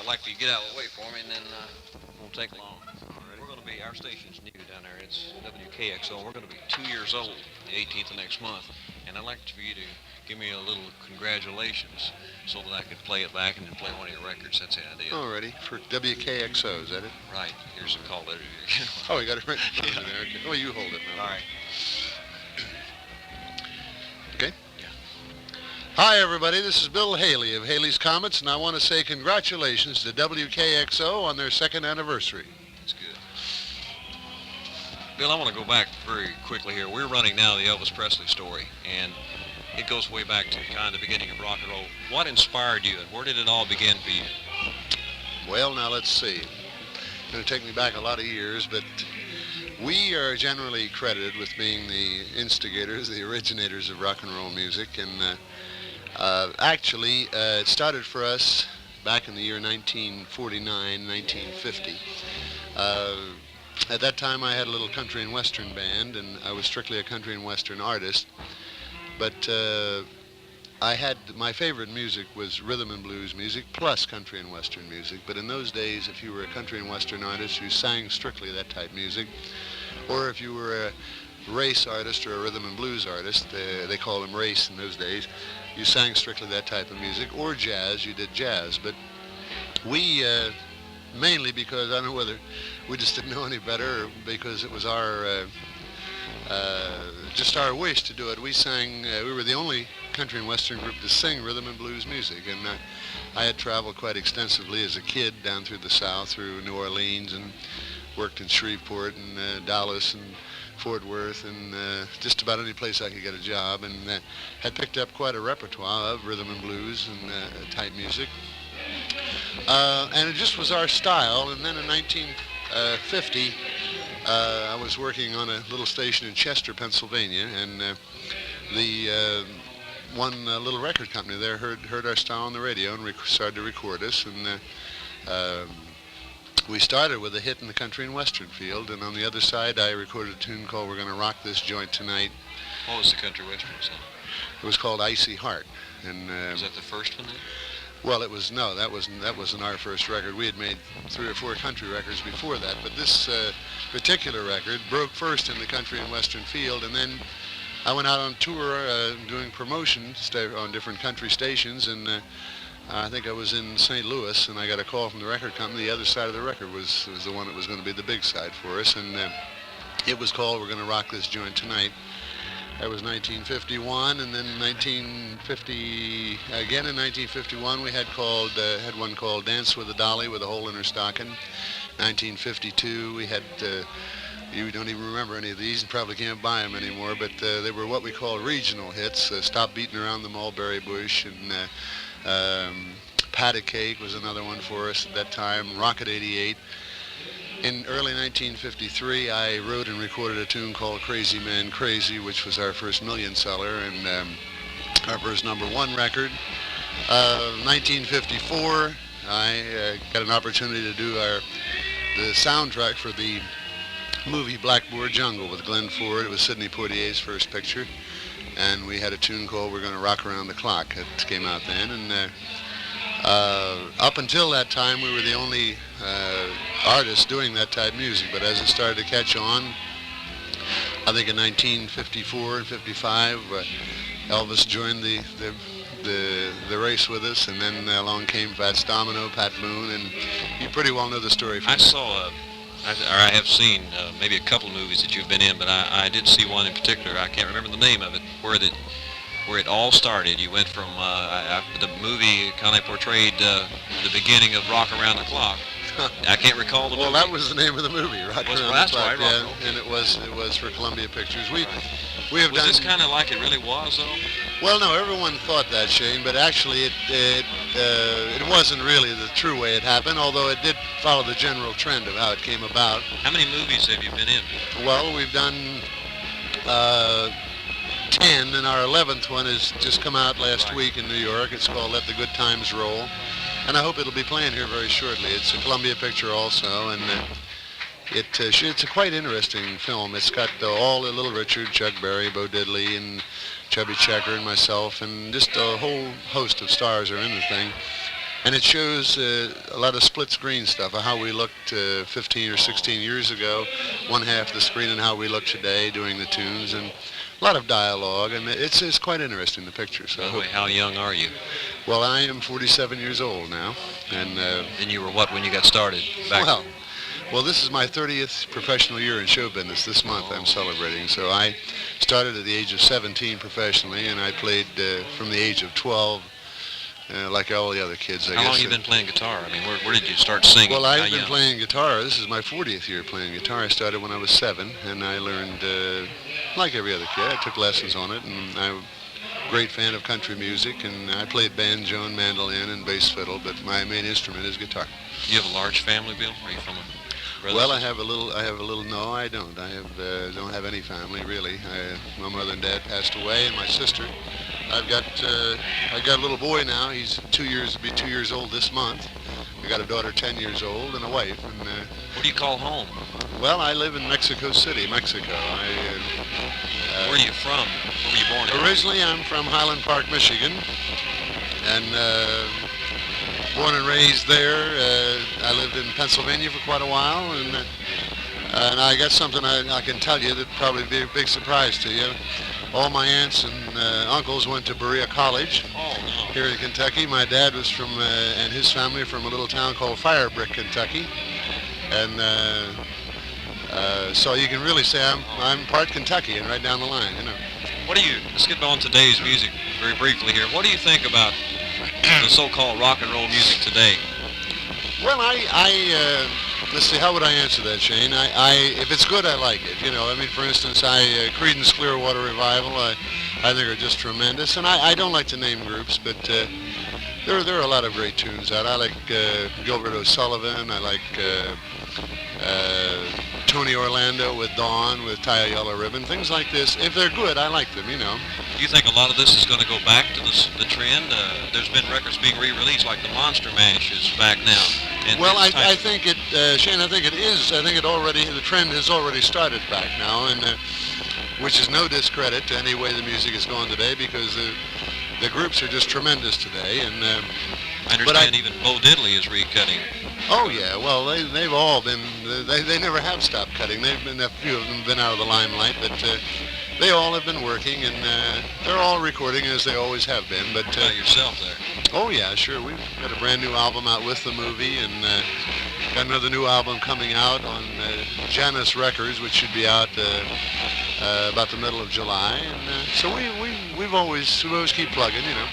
like for you to get out of the way for me, and then it won't take long. We're going to be, our station's new down there. It's WKXO. We're going to be 2 years old the 18th of next month, and I'd like for you to give me a little congratulations so that I could play it back and then play one of your records. That's the idea. Alrighty, for WKXO, is that it? Right. Here's a call letter. Oh, you got it right there. Okay. Oh, you hold it now. All right. Okay. Yeah. Hi, everybody. This is Bill Haley of Haley's Comets, and I want to say congratulations to WKXO on their 2nd anniversary. That's good. Bill, I want to go back very quickly here. We're running now the Elvis Presley story, and it goes way back to kind of the beginning of rock and roll. What inspired you, and where did it all begin for you? Well, now let's see. It's going to take me back a lot of years, but we are generally credited with being the instigators, the originators of rock and roll music, and actually it started for us back in the year 1949, 1950. At that time I had a little country and western band, and I was strictly a country and western artist. But I had, my favorite music was rhythm and blues music plus country and western music. But in those days, if you were a country and western artist, you sang strictly that type music. Or if you were a race artist or a rhythm and blues artist, they called them race in those days, you sang strictly that type of music. Or jazz, you did jazz. But we, mainly because, I don't know whether we just didn't know any better or because it was our... just our wish to do it. We sang, we were the only country and western group to sing rhythm and blues music, and I had traveled quite extensively as a kid down through the South, through New Orleans, and worked in Shreveport and Dallas and Fort Worth, and just about any place I could get a job, and had picked up quite a repertoire of rhythm and blues and type music. And it just was our style, and then in 1950, I was working on a little station in Chester, Pennsylvania, and the one little record company there heard our style on the radio and started to record us, and we started with a hit in the country and western field, and on the other side I recorded a tune called We're Gonna Rock This Joint Tonight. What was the country western song? It was called Icy Heart. And was that the first one then? Well, it was, no, that wasn't our first record. We had made 3 or 4 country records before that, but this particular record broke first in the country and western field, and then I went out on tour doing promotion on different country stations, and I think I was in St. Louis, and I got a call from the record company. The other side of the record was the one that was going to be the big side for us, and it was called We're Gonna Rock This Joint Tonight. That was 1951, and then 1950, again in 1951, we had one called Dance with a Dolly with a Hole in Her Stocking. 1952, we had, you don't even remember any of these and probably can't buy them anymore, but they were what we call regional hits. Stop Beating Around the Mulberry Bush, and Pat a Cake was another one for us at that time, Rocket 88. In early 1953, I wrote and recorded a tune called Crazy Man Crazy, which was our first million seller and our first #1 record. 1954, I got an opportunity to do the soundtrack for the movie Blackboard Jungle with Glenn Ford. It was Sidney Poitier's first picture, and we had a tune called We're Gonna Rock Around the Clock that came out then. And up until that time, we were the only artists doing that type of music, but as it started to catch on, I think in 1954 and 55, Elvis joined the race with us, and then along came Fats Domino, Pat Boone, and you pretty well know the story. I have seen maybe a couple of movies that you've been in, but I did see one in particular. I can't remember the name of it, where it all started. You went from the movie kind of portrayed the beginning of Rock Around the Clock. I can't recall the movie. Well, that was the name of the movie, Rock Around the Clock. Right, yeah, and it was for Columbia Pictures. We have was done. this kind of like it really was, though? Well, no, everyone thought that, Shane, but actually it wasn't really the true way it happened, although it did follow the general trend of how it came about. How many movies have you been in? Well, we've done 10, and our 11th one has just come out last week in New York. It's called Let the Good Times Roll, and I hope it'll be playing here very shortly. It's a Columbia picture also, and it's a quite interesting film. It's got all the Little Richard, Chuck Berry, Bo Diddley, and Chubby Checker and myself, and just a whole host of stars are in the thing. And it shows a lot of split screen stuff of how we looked 15 or 16 years ago, one half the screen, and how we look today doing the tunes, and a lot of dialogue, and it's quite interesting, the picture. So, By the way, how young are you? well, I am 47 years old now, and And you were what when you got started? Back well, this is my 30th professional year in show business. This month I'm celebrating. So I started at the age of 17 professionally, and I played from the age of 12. Like all the other kids, I guess. How long have you been playing guitar? I mean, where did you start singing? Well, How I've been young? playing guitar. This is my 40th year playing guitar. I started when I was 7, and I learned, like every other kid, I took lessons on it, and I'm a great fan of country music, and I played banjo and mandolin and bass fiddle, but my main instrument is guitar. You have a large family, Bill? Are you from a brother? Well, I have a little, no, I don't. I don't have any family, really. My mother and dad passed away, and my sister. I've got a little boy now. He's 2 years, be 2 years old this month. I got a daughter 10 years old and a wife. And What do you call home? well, I live in Mexico City, Mexico. Where are you from? Where were you born in? Originally, I'm from Highland Park, Michigan, and born and raised there. I lived in Pennsylvania for quite a while, and I got something I can tell you that'd probably be a big surprise to you. All my aunts and uncles went to Berea College Oh, no. here in Kentucky. My dad was from, and his family from a little town called Firebrick, Kentucky. And so you can really say I'm part Kentuckian right down the line, you know. Let's get on today's music very briefly here. What do you think about the so-called rock and roll music today? Well, let's see, how would I answer that, Shane? If it's good, I like it. You know, I mean, for instance, Creedence Clearwater Revival, I think are just tremendous. And I don't like to name groups, but there are a lot of great tunes out. I like Gilbert O'Sullivan. I like Tony Orlando with Dawn, with Tie a Yellow Ribbon, things like this. If they're good, I like them, you know. Do you think a lot of this is going to go back to the trend? There's been records being re-released, like the Monster Mash is back now. And Well, it's I think it, Shane, I think it is. I think the trend has already started back now, and which is no discredit to any way the music is going today, because the groups are just tremendous today. And I understand even Bo Diddley is recutting. oh yeah, well they've all been. They never have stopped cutting. A few of them have been out of the limelight, but they all have been working, and they're all recording as they always have been. But Yourself there. oh yeah, sure. We've got a brand new album out with the movie, and got another new album coming out on Janus Records, which should be out about the middle of July. And so we always keep plugging, you know.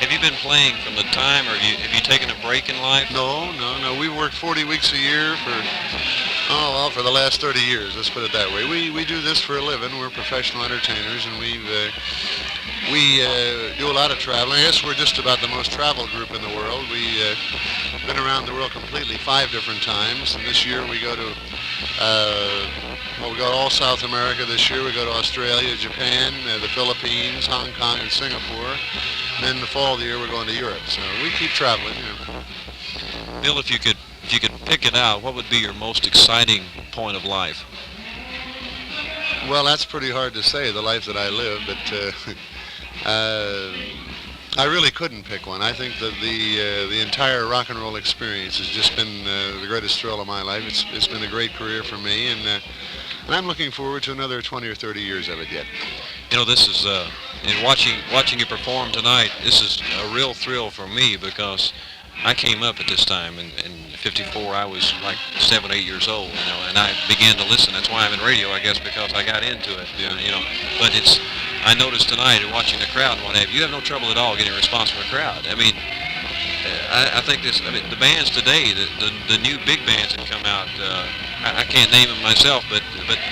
Have you been playing from the time, or have you taken a break in life? No. We work 40 weeks a year for the last 30 years. Let's put it that way. We do this for a living. We're professional entertainers, and we do a lot of traveling. I guess we're just about the most traveled group in the world. We've been around the world completely 5 different times, and this year we go to we go to all South America this year. We go to Australia, Japan, the Philippines, Hong Kong, and Singapore. And then in the fall of the year we're going to Europe. So we keep traveling, you know. Bill, if you could pick it out, what would be your most exciting point of life? Well, that's pretty hard to say, the life that I live, but I really couldn't pick one. I think that the entire rock and roll experience has just been the greatest thrill of my life. It's been a great career for me, and I'm looking forward to another 20 or 30 years of it yet. You know, this is in watching you perform tonight. This is a real thrill for me, because I came up at this time in '54. I was like 7, 8 years old, you know, and I began to listen. That's why I'm in radio, I guess, because I got into it. Yeah. You know, but I noticed tonight in watching the crowd and what have you, you have no trouble at all getting a response from a crowd. I mean, I think the bands today, the new big bands that come out, I can't name them myself, but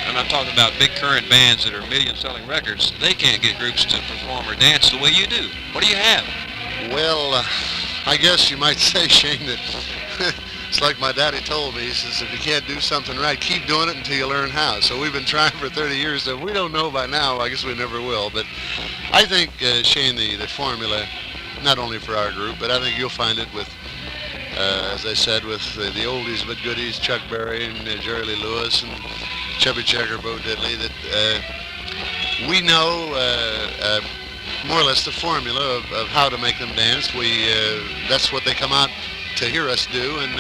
I'm talking about big current bands that are million-selling records. They can't get groups to perform or dance the way you do. What do you have? Well, I guess you might say, Shane, that it's like my daddy told me. He says, if you can't do something right, keep doing it until you learn how. So we've been trying for 30 years. So if we don't know by now, I guess we never will. But I think, Shane, the formula, not only for our group, but I think you'll find it with, as I said, with the oldies but goodies, Chuck Berry and Jerry Lee Lewis and Chubby Checker, Bo Diddley, that we know more or less the formula of how to make them dance. That's what they come out to hear us do, and